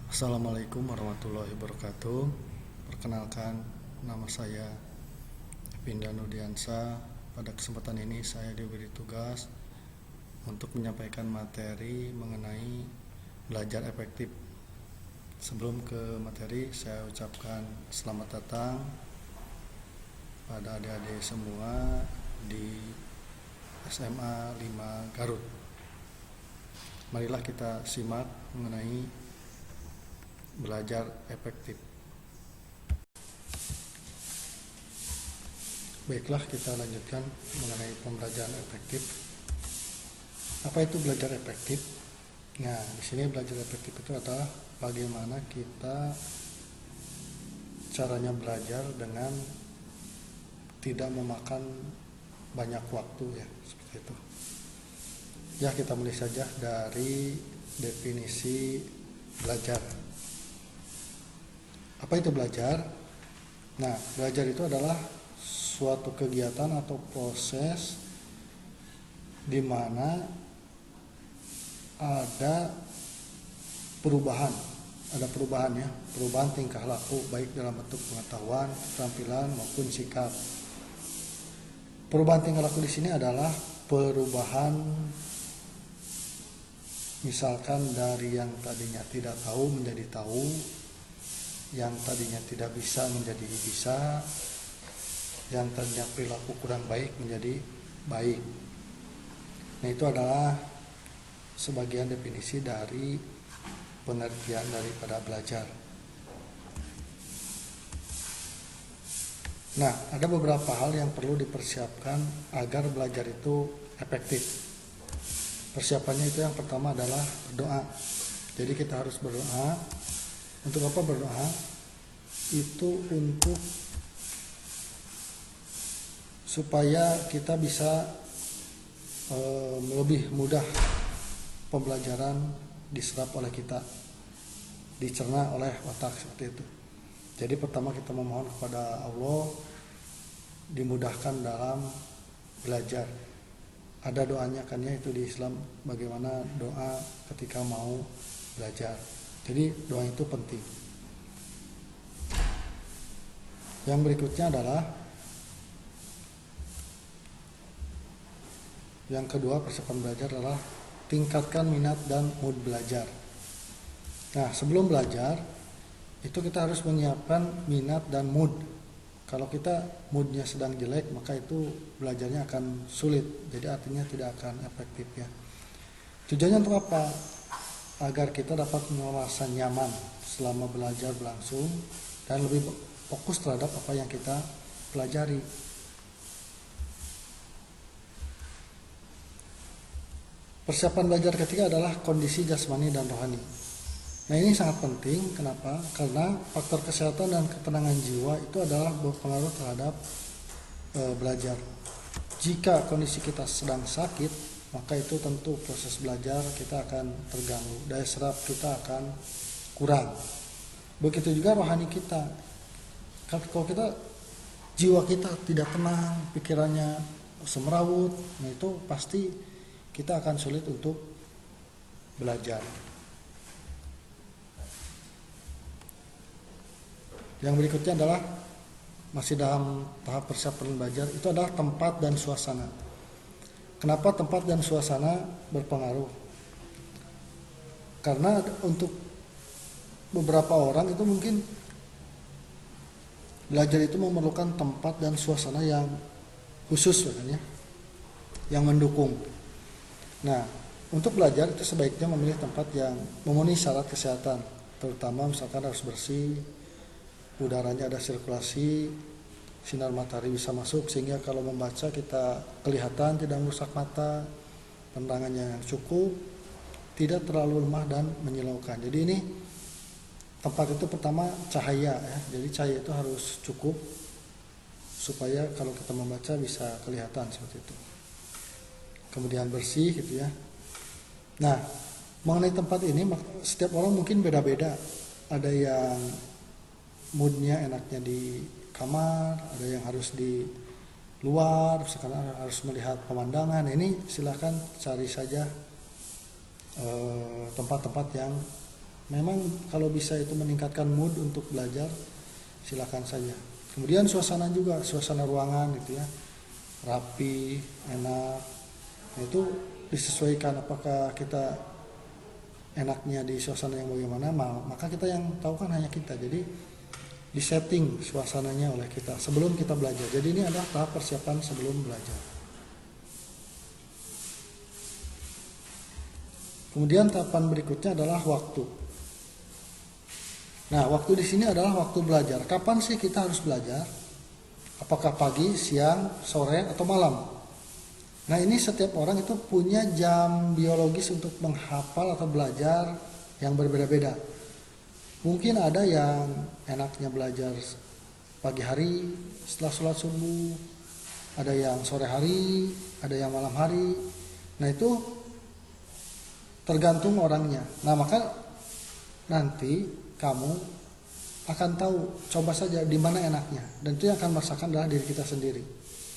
Assalamualaikum warahmatullahi wabarakatuh. Perkenalkan, nama saya Pinda Nudiansa. Pada kesempatan ini saya diberi tugas untuk menyampaikan materi mengenai belajar efektif. Sebelum ke materi, saya ucapkan selamat datang pada adik-adik semua di SMA 5 Garut. Marilah kita simak mengenai belajar efektif. Baiklah, kita lanjutkan mengenai pembelajaran efektif. Apa itu belajar efektif? Nah, di sini belajar efektif itu adalah bagaimana kita caranya belajar dengan tidak memakan banyak waktu, ya, seperti itu. Ya, kita mulai saja dari definisi belajar. Apa itu belajar? Nah, belajar itu adalah suatu kegiatan atau proses di mana ada perubahan ya, perubahan tingkah laku baik dalam bentuk pengetahuan, keterampilan maupun sikap. Perubahan tingkah laku di sini adalah perubahan misalkan dari yang tadinya tidak tahu menjadi tahu, yang tadinya tidak bisa menjadi bisa, yang tadinya perilaku kurang baik menjadi baik. Nah, itu adalah sebagian definisi dari pengertian daripada belajar. Nah, ada beberapa hal yang perlu dipersiapkan agar belajar itu efektif. Persiapannya itu yang pertama adalah berdoa. Jadi kita harus berdoa. Untuk apa berdoa? Itu untuk supaya kita bisa lebih mudah pembelajaran diserap oleh kita, dicerna oleh otak, seperti itu. Jadi pertama kita memohon kepada Allah dimudahkan dalam belajar. Ada doanya kan ya, itu di Islam, bagaimana doa ketika mau belajar. Jadi doa itu penting. Yang berikutnya adalah yang kedua, persiapan belajar adalah tingkatkan minat dan mood belajar. Nah, sebelum belajar itu kita harus menyiapkan minat dan mood. Kalau kita moodnya sedang jelek, maka itu belajarnya akan sulit. Jadi artinya tidak akan efektif ya. Tujuannya untuk apa? Agar kita dapat merasa nyaman selama belajar berlangsung dan lebih fokus terhadap apa yang kita pelajari. Persiapan belajar ketiga adalah kondisi jasmani dan rohani. Nah, ini sangat penting. Kenapa? Karena faktor kesehatan dan ketenangan jiwa itu adalah berpengaruh terhadap belajar. Jika kondisi kita sedang sakit, maka itu tentu proses belajar kita akan terganggu, daya serap kita akan kurang. Begitu juga rohani kita. Kalau kita jiwa kita tidak tenang, pikirannya semrawut, nah itu pasti kita akan sulit untuk belajar. Yang berikutnya adalah masih dalam tahap persiapan belajar, itu adalah tempat dan suasana. Kenapa tempat dan suasana berpengaruh? Karena untuk beberapa orang itu mungkin belajar itu memerlukan tempat dan suasana yang khusus ya, yang mendukung. Nah, untuk belajar itu sebaiknya memilih tempat yang memenuhi syarat kesehatan, terutama misalkan harus bersih, udaranya ada sirkulasi, sinar matahari bisa masuk sehingga kalau membaca kita kelihatan tidak merusak mata, penerangannya yang cukup, tidak terlalu lemah dan menyilaukan. Jadi ini tempat itu pertama cahaya ya, jadi cahaya itu harus cukup supaya kalau kita membaca bisa kelihatan seperti itu. Kemudian bersih gitu ya. Nah, mengenai tempat ini setiap orang mungkin beda-beda. Ada yang moodnya enaknya di kamar, ada yang harus di luar, misalkan harus melihat pemandangan. Ini silahkan cari saja tempat-tempat yang Memang kalau bisa itu meningkatkan mood untuk belajar, silakan saja. Kemudian suasana juga, suasana ruangan gitu ya, rapi, enak. Nah, itu disesuaikan apakah kita enaknya di suasana yang bagaimana, maka kita yang tahu kan hanya kita. Jadi disetting suasananya oleh kita sebelum kita belajar. Jadi ini adalah tahap persiapan sebelum belajar. Kemudian tahapan berikutnya adalah waktu. Nah, waktu di sini adalah waktu belajar. Kapan sih kita harus belajar? Apakah pagi, siang, sore, atau malam? Nah, ini setiap orang itu punya jam biologis untuk menghafal atau belajar yang berbeda-beda. Mungkin ada yang enaknya belajar pagi hari setelah sholat subuh, ada yang sore hari, ada yang malam hari. Nah, itu tergantung orangnya. Nah, maka nanti kamu akan tahu, coba saja di mana enaknya. Dan itu yang akan merasakan adalah diri kita sendiri.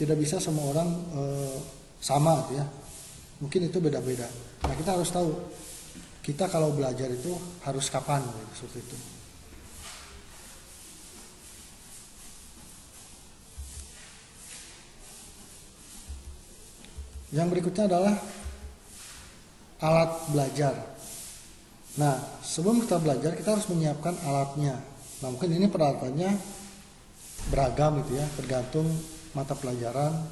Tidak bisa semua orang sama gitu ya. Mungkin itu beda-beda. Nah, kita harus tahu kita kalau belajar itu harus kapan gitu, seperti itu. Yang berikutnya adalah alat belajar. Nah, sebelum kita belajar kita harus menyiapkan alatnya. Nah, mungkin ini peralatannya beragam gitu ya, tergantung mata pelajaran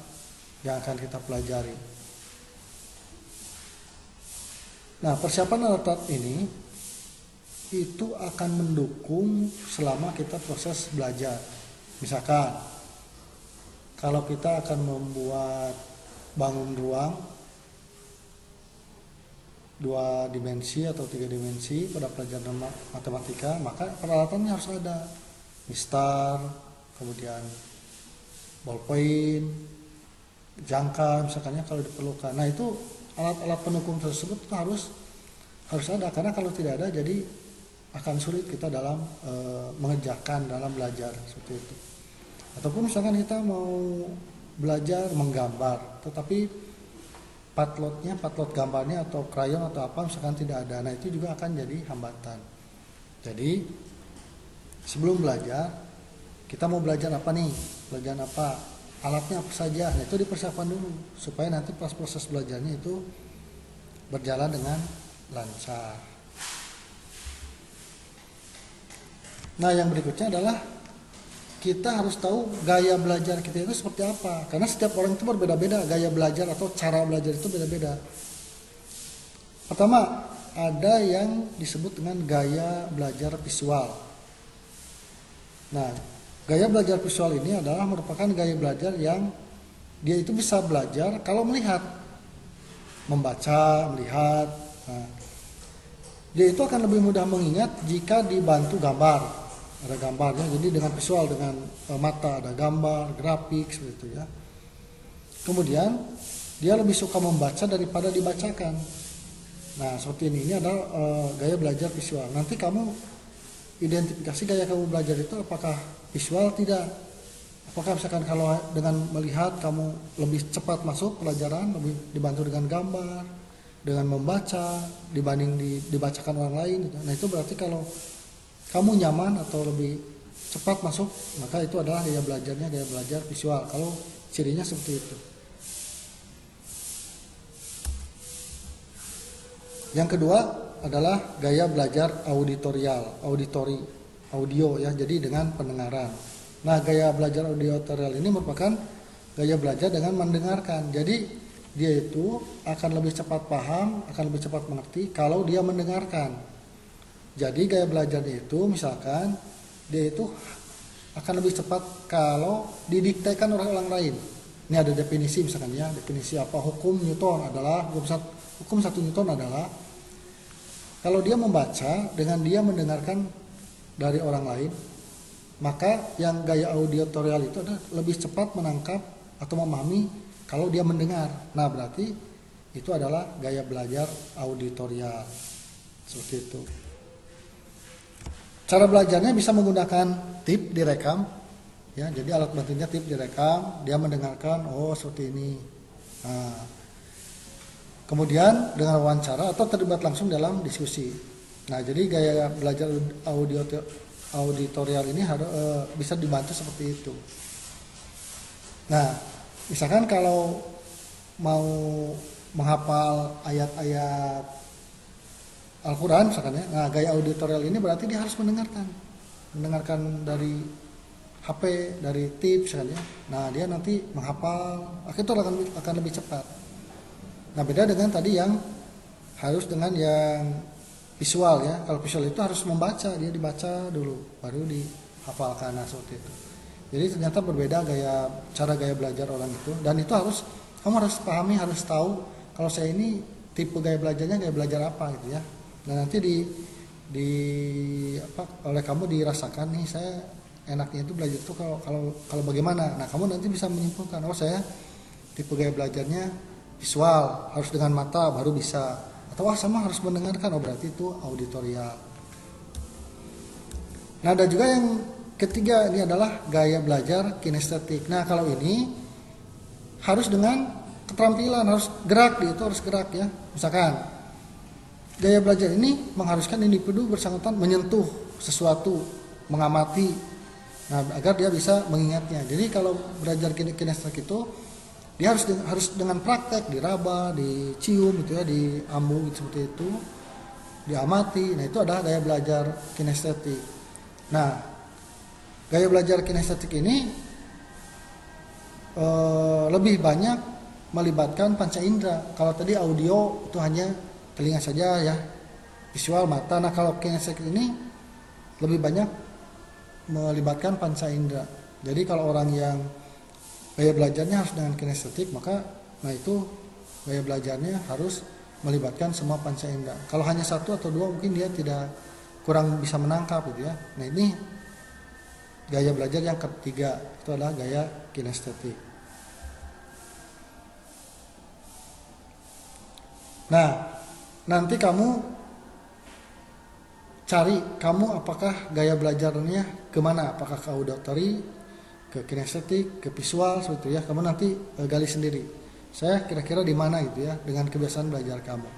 yang akan kita pelajari. Nah, persiapan alat ini itu akan mendukung selama kita proses belajar. Misalkan kalau kita akan membuat bangun ruang 2 dimensi atau 3 dimensi pada pelajaran matematika, maka peralatannya harus ada. Mistar, kemudian ballpoint, jangka misalkannya kalau diperlukan. Nah, itu alat-alat pendukung tersebut harus ada, karena kalau tidak ada jadi akan sulit kita dalam mengerjakan dalam belajar seperti itu. Ataupun misalkan kita mau belajar menggambar, tetapi patlot gambarnya atau krayon atau apa misalkan tidak ada, nah itu juga akan jadi hambatan. Jadi sebelum belajar kita mau belajar apa nih, belajar apa, alatnya apa saja, nah itu dipersiapkan dulu supaya nanti pas proses belajarnya itu berjalan dengan lancar. Nah, yang berikutnya adalah kita harus tahu gaya belajar kita itu seperti apa, karena setiap orang itu berbeda-beda gaya belajar atau cara belajar itu beda-beda. Pertama, ada yang disebut dengan gaya belajar visual. Nah, gaya belajar visual ini adalah merupakan gaya belajar yang dia itu bisa belajar kalau melihat, membaca, melihat. Nah, dia itu akan lebih mudah mengingat jika dibantu gambar. Ada gambarnya, jadi dengan visual, dengan mata, ada gambar, grafik seperti itu ya. Kemudian dia lebih suka membaca daripada dibacakan. Nah, seperti ini adalah gaya belajar visual. Nanti kamu identifikasi gaya kamu belajar itu apakah visual, tidak. Apakah misalkan kalau dengan melihat kamu lebih cepat masuk pelajaran, lebih dibantu dengan gambar, dengan membaca dibanding dibacakan orang lain gitu. Nah, itu berarti kalau kamu nyaman atau lebih cepat masuk, maka itu adalah gaya belajarnya gaya belajar visual. Kalau cirinya seperti itu. Yang kedua adalah gaya belajar audio ya, jadi dengan pendengaran. Nah, gaya belajar auditorial ini merupakan gaya belajar dengan mendengarkan. Jadi dia itu akan lebih cepat paham, akan lebih cepat mengerti kalau dia mendengarkan. Jadi gaya belajarnya itu misalkan dia itu akan lebih cepat kalau didiktekan oleh orang lain. Ini ada definisi misalkan ya, definisi apa, hukum satu Newton adalah kalau dia membaca dengan dia mendengarkan dari orang lain, maka yang gaya auditorial itu adalah lebih cepat menangkap atau memahami kalau dia mendengar. Nah, berarti itu adalah gaya belajar auditorial. Seperti itu. Cara belajarnya bisa menggunakan tip direkam, ya. Jadi alat bantunya tip direkam, dia mendengarkan, oh seperti ini. Nah, kemudian dengan wawancara atau terlibat langsung dalam diskusi. Nah, jadi gaya belajar auditorial ini harus bisa dibantu seperti itu. Nah, misalkan kalau mau menghafal ayat-ayat Al-Quran misalkan ya, nah gaya auditorial ini berarti dia harus mendengarkan dari HP, dari tips misalkan ya. Nah, dia nanti menghafal, akhirnya itu akan lebih cepat. Nah, beda dengan tadi yang harus dengan yang visual ya. Kalau visual itu harus membaca, dia dibaca dulu baru dihafalkan, nah seperti itu. Jadi ternyata berbeda cara gaya belajar orang itu, dan itu kamu harus pahami, harus tahu kalau saya ini tipe gaya belajarnya gaya belajar apa gitu ya. Nah, nanti oleh kamu dirasakan nih, saya enaknya itu belajar itu kalau bagaimana. Nah, kamu nanti bisa menyimpulkan, oh saya tipe gaya belajarnya visual, harus dengan mata baru bisa, atau sama harus mendengarkan, oh berarti itu auditorial. Nah, ada juga yang ketiga, ini adalah gaya belajar kinestetik. Nah, kalau ini harus dengan keterampilan, harus gerak, itu harus gerak ya. Misalkan gaya belajar ini mengharuskan individu bersangkutan menyentuh sesuatu, mengamati, nah agar dia bisa mengingatnya. Jadi kalau belajar kinestetik itu dia harus dengan praktek, diraba, dicium gitu ya, diambu gitu, seperti itu, diamati. Nah, itu adalah gaya belajar kinestetik. Nah, gaya belajar kinestetik ini lebih banyak melibatkan panca indera. Kalau tadi audio itu hanya telinga saja ya, visual mata. Nah, kalau kinestetik ini lebih banyak melibatkan panca indera. Jadi kalau orang yang gaya belajarnya harus dengan kinestetik, maka itu gaya belajarnya harus melibatkan semua panca indera. Kalau hanya satu atau dua mungkin dia kurang bisa menangkap gitu ya. Nah, ini gaya belajar yang ketiga, itu adalah gaya kinestetik. Nah, nanti kamu cari apakah gaya belajarnya kemana, apakah ke auditory, ke kinestetik, ke visual, seperti itu ya. Kamu nanti gali sendiri. Saya kira-kira di mana gitu ya dengan kebiasaan belajar kamu.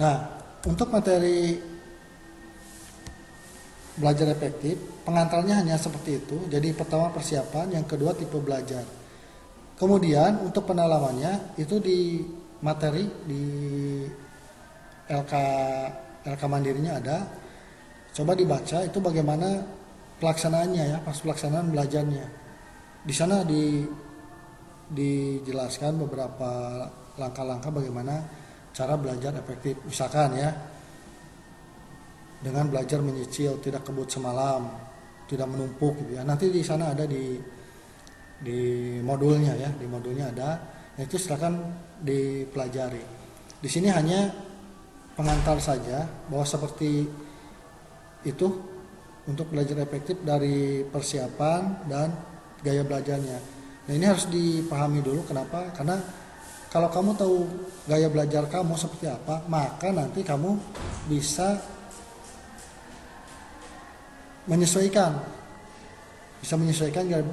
Nah, untuk materi belajar efektif, pengantarnya hanya seperti itu. Jadi pertama persiapan, yang kedua tipe belajar. Kemudian untuk pendalamannya itu di materi di LK Mandirinya ada. Coba dibaca itu bagaimana pelaksanaannya ya, pas pelaksanaan belajarnya. Di sana dijelaskan beberapa langkah-langkah bagaimana cara belajar efektif. Misalkan ya, dengan belajar menyicil, tidak kebut semalam, tidak menumpuk gitu ya. Nanti di sana ada di modulnya ya, di modulnya ada. Nah, itu silakan dipelajari. Di sini hanya pengantar saja bahwa seperti itu untuk belajar efektif dari persiapan dan gaya belajarnya. Nah, ini harus dipahami dulu kenapa? Karena kalau kamu tahu gaya belajar kamu seperti apa, maka nanti kamu bisa menyesuaikan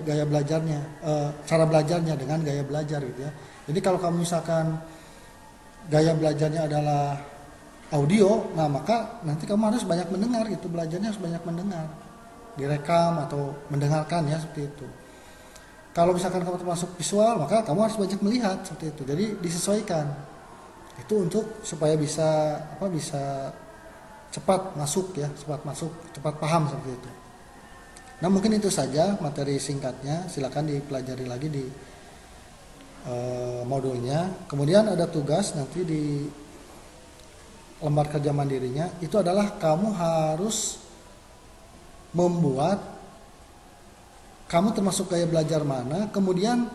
gaya belajarnya, cara belajarnya dengan gaya belajar gitu ya. Jadi kalau kamu misalkan gaya belajarnya adalah audio, nah maka nanti kamu harus banyak mendengar gitu, belajarnya harus banyak mendengar, direkam atau mendengarkan ya, seperti itu. Kalau misalkan kamu termasuk visual, maka kamu harus banyak melihat, seperti itu. Jadi disesuaikan. Itu untuk supaya bisa cepat masuk ya, cepat paham seperti itu. Nah, mungkin itu saja materi singkatnya. Silakan dipelajari lagi di modulnya. Kemudian ada tugas nanti di lembar kerja mandirinya. Itu adalah kamu harus membuat, kamu termasuk gaya belajar mana, kemudian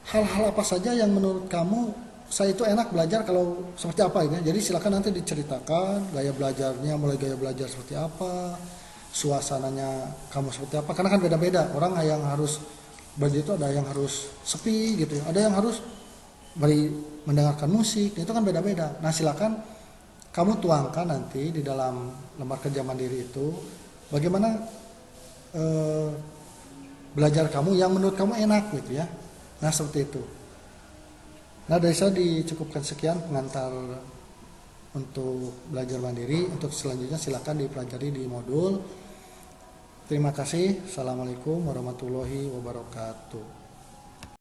hal-hal apa saja yang menurut kamu saya itu enak belajar kalau seperti apa ini. Jadi silakan nanti diceritakan gaya belajarnya, mulai gaya belajar seperti apa, suasananya kamu seperti apa, karena kan beda-beda. Orang yang harus belajar itu ada yang harus sepi gitu ya, ada yang harus mendengarkan musik, itu kan beda-beda. Nah, silakan kamu tuangkan nanti di dalam lembar kerja mandiri itu bagaimana belajar kamu yang menurut kamu enak gitu ya. Nah, seperti itu. Nah, dari saya dicukupkan sekian pengantar untuk belajar mandiri. Untuk selanjutnya silakan dipelajari di modul. Terima kasih. Assalamualaikum warahmatullahi wabarakatuh.